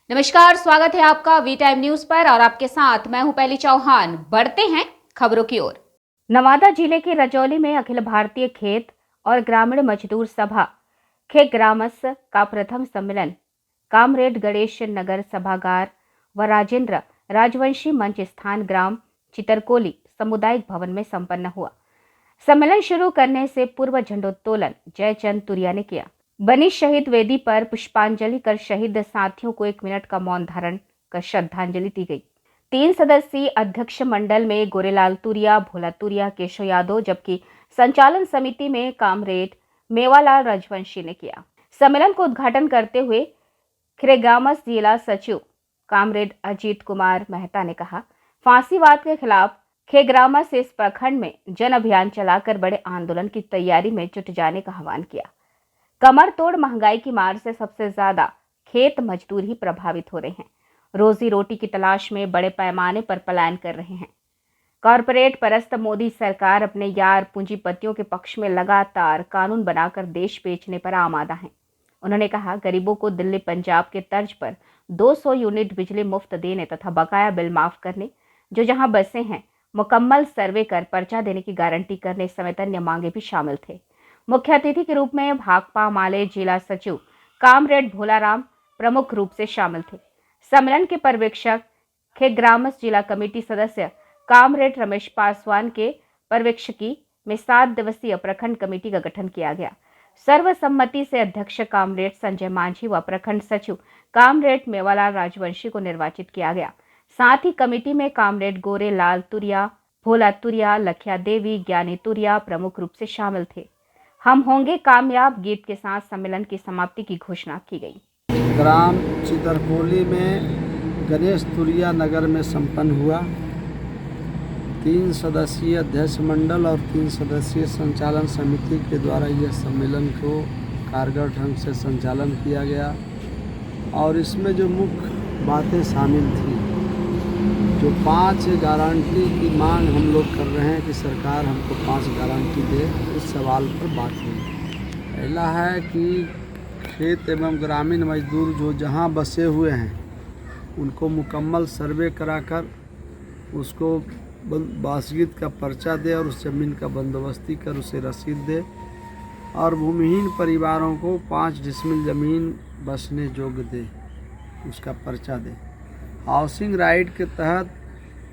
नमस्कार, स्वागत है आपका वी टाइम न्यूज पर और आपके साथ मैं हूं पहली चौहान। बढ़ते हैं खबरों की ओर। नवादा जिले के रजौली में अखिल भारतीय खेत और ग्रामीण मजदूर सभा खेग्रामस का प्रथम सम्मेलन कामरेड गणेश नगर सभागार व राजेंद्र राजवंशी मंच स्थान ग्राम चितरकोली सामुदायिक भवन में संपन्न हुआ। सम्मेलन शुरू करने से पूर्व झंडोत्तोलन जयचंद तुरिया ने किया। बनी शहीद वेदी पर पुष्पांजलि कर शहीद साथियों को 1 मिनट का मौन धारण कर श्रद्धांजलि दी गई। 3 सदस्यीय अध्यक्ष मंडल में गोरेलाल तुरिया, भोला तुरिया, केशव यादव, जबकि संचालन समिति में कामरेड मेवालाल राजवंशी ने किया। सम्मेलन को उद्घाटन करते हुए खेग्रामस जिला सचिव कामरेड अजीत कुमार मेहता ने कहा, फांसीवाद के खिलाफ खेग्रामस इस प्रखंड में जन अभियान चलाकर बड़े आंदोलन की तैयारी में जुट जाने का आह्वान किया। कमर तोड़ महंगाई की मार से सबसे ज्यादा खेत मजदूर ही प्रभावित हो रहे हैं। रोजी रोटी की तलाश में बड़े पैमाने पर पलायन कर रहे हैं। कॉरपोरेट परस्त मोदी सरकार अपने यार पूंजीपतियों के पक्ष में लगातार कानून बनाकर देश बेचने पर आमादा है। उन्होंने कहा, गरीबों को दिल्ली पंजाब के तर्ज पर 200 यूनिट बिजली मुफ्त देने तथा बकाया बिल माफ करने, जो जहां बसे हैं मुकम्मल सर्वे कर पर्चा देने की गारंटी करने समेत अन्य मांगे भी शामिल थे। मुख्य अतिथि के रूप में भाकपा माले जिला सचिव कामरेड भोलाराम प्रमुख रूप से शामिल थे। सम्मेलन के पर्यवेक्षक खेग्रामस जिला कमेटी सदस्य कामरेड रमेश पासवान के पर्यवेक्षकी में 7 दिवसीय प्रखंड कमेटी का गठन किया गया। सर्वसम्मति से अध्यक्ष कामरेड संजय मांझी व प्रखंड सचिव कामरेड मेवालाल राजवंशी को निर्वाचित किया गया। साथ ही कमेटी में कामरेड गोरे लाल तुरिया, भोला तुरिया, लखिया देवी, ज्ञानी तुरिया प्रमुख रूप से शामिल थे। हम होंगे कामयाब गीत के साथ सम्मेलन की समाप्ति की घोषणा की गई। ग्राम चितरकोली में गणेश तुरिया नगर में संपन्न हुआ। 3 सदस्यीय अध्यक्ष मंडल और 3 सदस्यीय संचालन समिति के द्वारा यह सम्मेलन को कारगर ढंग से संचालन किया गया और इसमें जो मुख्य बातें शामिल थी, जो 5 गारंटी की मांग हम लोग कर रहे हैं कि सरकार हमको 5 गारंटी दे, इस सवाल पर बात हुई। पहला है कि खेत एवं ग्रामीण मजदूर जो जहां बसे हुए हैं उनको मुकम्मल सर्वे कराकर उसको बासगीत का पर्चा दे और उस ज़मीन का बंदोबस्ती कर उसे रसीद दे और भूमिहीन परिवारों को 5 डिसमिल ज़मीन बसने योग्य दे, उसका पर्चा दे। हाउसिंग राइट के तहत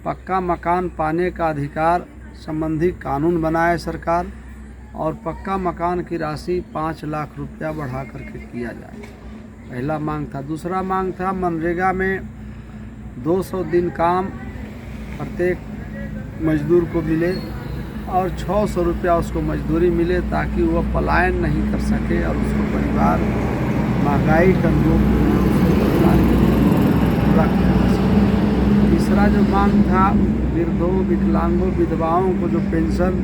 पक्का मकान पाने का अधिकार संबंधी कानून बनाए सरकार और पक्का मकान की राशि 5 लाख रुपया बढ़ा करके किया जाए। पहला मांग था। दूसरा मांग था मनरेगा में 200 दिन काम प्रत्येक मजदूर को मिले और 600 रुपया उसको मजदूरी मिले ताकि वह पलायन नहीं कर सके और उसको परिवार महंगाई का तीसरा जो मांग था, वृद्धों, विकलांगों, विधवाओं को जो पेंशन,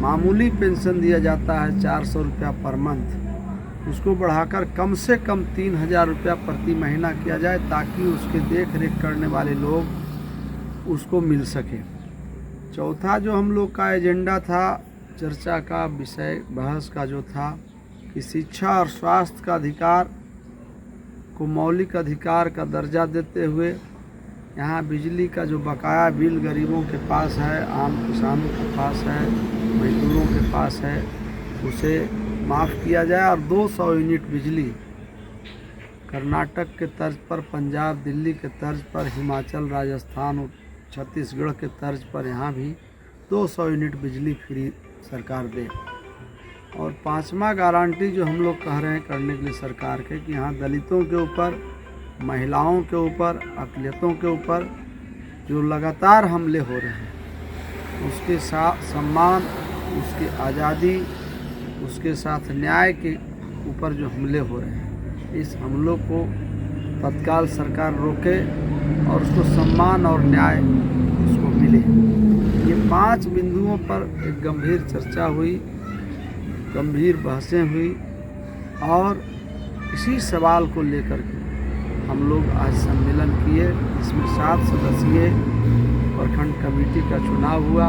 मामूली पेंशन दिया जाता है 400 रुपया पर मंथ, उसको बढ़ाकर कम से कम 3000 रुपया प्रति महीना किया जाए ताकि उसके देख रेख करने वाले लोग उसको मिल सके। चौथा जो हम लोग का एजेंडा था, चर्चा का विषय, बहस का जो था कि शिक्षा और स्वास्थ्य का अधिकार को मौलिक अधिकार का दर्जा देते हुए यहाँ बिजली का जो बकाया बिल गरीबों के पास है, आम किसानों के पास है, मजदूरों के पास है, उसे माफ़ किया जाए और 200 यूनिट बिजली कर्नाटक के तर्ज पर, पंजाब दिल्ली के तर्ज पर, हिमाचल राजस्थान और छत्तीसगढ़ के तर्ज पर यहाँ भी 200 यूनिट बिजली फ्री सरकार दे। और 5वां गारंटी जो हम लोग कह रहे हैं करने के लिए सरकार के कि यहाँ दलितों के ऊपर, महिलाओं के ऊपर, अक़लियतों के ऊपर जो लगातार हमले हो रहे हैं उसके साथ सम्मान, उसकी आज़ादी, उसके साथ न्याय के ऊपर जो हमले हो रहे हैं, इस हमलों को तत्काल सरकार रोके और उसको सम्मान और न्याय उसको मिले। ये 5 बिंदुओं पर एक गंभीर चर्चा हुई, गंभीर बहसें हुई और इसी सवाल को लेकर के हम लोग आज सम्मेलन किए। इसमें 7 सदस्यीय प्रखंड कमेटी का चुनाव हुआ।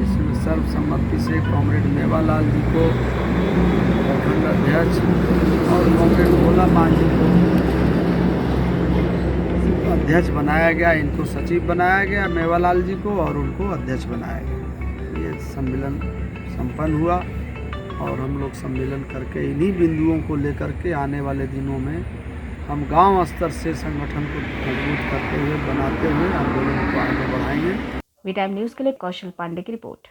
इसमें सर्वसम्मति से कॉमरेड मेवालाल जी को प्रखंड अध्यक्ष और कॉमरेड भोला मांझी को अध्यक्ष बनाया गया, इनको सचिव बनाया गया मेवालाल जी को, और उनको अध्यक्ष बनाया गया। ये सम्मेलन संपन्न हुआ और हम लोग सम्मेलन करके इन्हीं बिंदुओं को लेकर के आने वाले दिनों में हम गांव स्तर से संगठन को मजबूत करते हुए, बनाते हुए आंदोलन को आगे बढ़ाएंगे। वी टाइम न्यूज़ के लिए कौशल पांडे की रिपोर्ट।